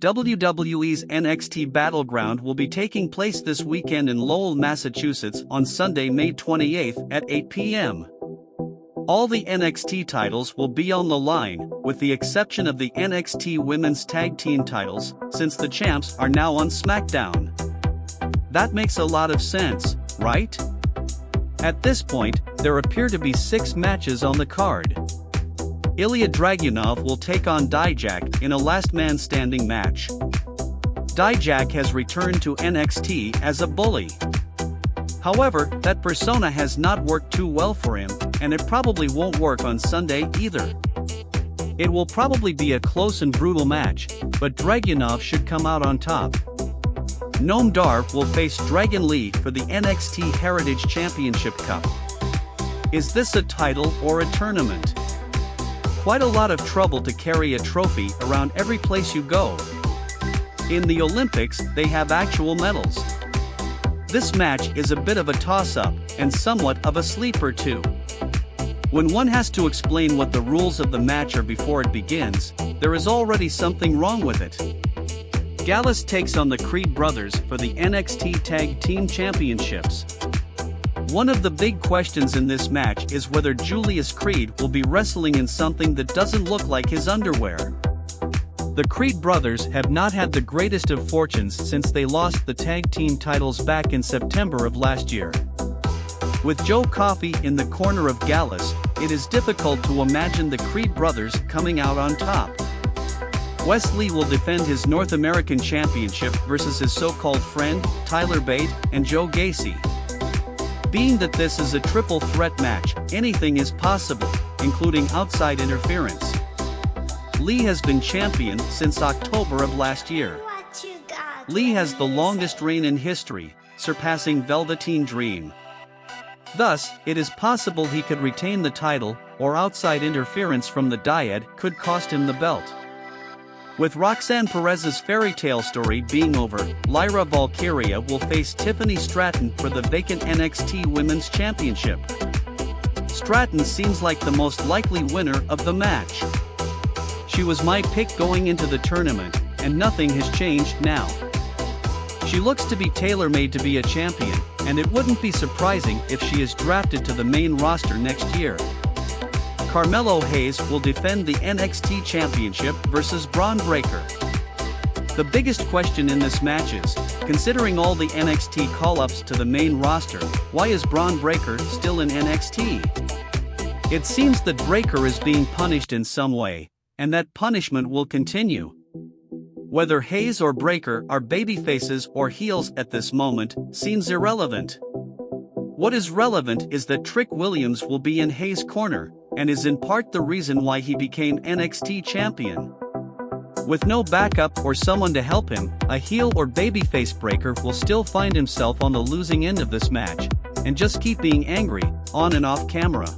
WWE's NXT Battleground will be taking place this weekend in Lowell, Massachusetts on Sunday, May 28th at 8 p.m. All the NXT titles will be on the line, with the exception of the NXT Women's Tag Team titles, since the champs are now on SmackDown. That makes a lot of sense, right? At this point, there appear to be 6 matches on the card. Ilya Dragunov will take on Dijak in a last man standing match. Dijak has returned to NXT as a bully. However, that persona has not worked too well for him, and it probably won't work on Sunday either. It will probably be a close and brutal match, but Dragunov should come out on top. Noam Dar will face Dragon Lee for the NXT Heritage Championship Cup. Is this a title or a tournament? Quite a lot of trouble to carry a trophy around every place you go. In the Olympics, they have actual medals. This match is a bit of a toss-up, and somewhat of a sleeper too. When one has to explain what the rules of the match are before it begins, there is already something wrong with it. Gallus takes on the Creed brothers for the NXT Tag Team Championships. One of the big questions in this match is whether Julius Creed will be wrestling in something that doesn't look like his underwear. The Creed brothers have not had the greatest of fortunes since they lost the tag team titles back in September of last year. With Joe Coffey in the corner of Gallus, it is difficult to imagine the Creed brothers coming out on top. Wes Lee will defend his North American Championship versus his so-called friend, Tyler Bate, and Joe Gacy. Being that this is a triple threat match, anything is possible, including outside interference. Lee has been champion since October of last year. Lee has the longest reign in history, surpassing Velveteen Dream. Thus, it is possible he could retain the title, or outside interference from the dyad could cost him the belt. With Roxanne Perez's fairy tale story being over, Lyra Valkyria will face Tiffany Stratton for the vacant NXT Women's Championship. Stratton seems like the most likely winner of the match. She was my pick going into the tournament, and nothing has changed now. She looks to be tailor-made to be a champion, and it wouldn't be surprising if she is drafted to the main roster next year. Carmelo Hayes will defend the NXT Championship versus Bron Breakker. The biggest question in this match is, considering all the NXT call-ups to the main roster, why is Bron Breakker still in NXT? It seems that Breakker is being punished in some way, and that punishment will continue. Whether Hayes or Breakker are babyfaces or heels at this moment seems irrelevant. What is relevant is that Trick Williams will be in Hayes' corner, and is in part the reason why he became NXT champion. With no backup or someone to help him, a heel or babyface Breakker will still find himself on the losing end of this match, and just keep being angry, on and off camera.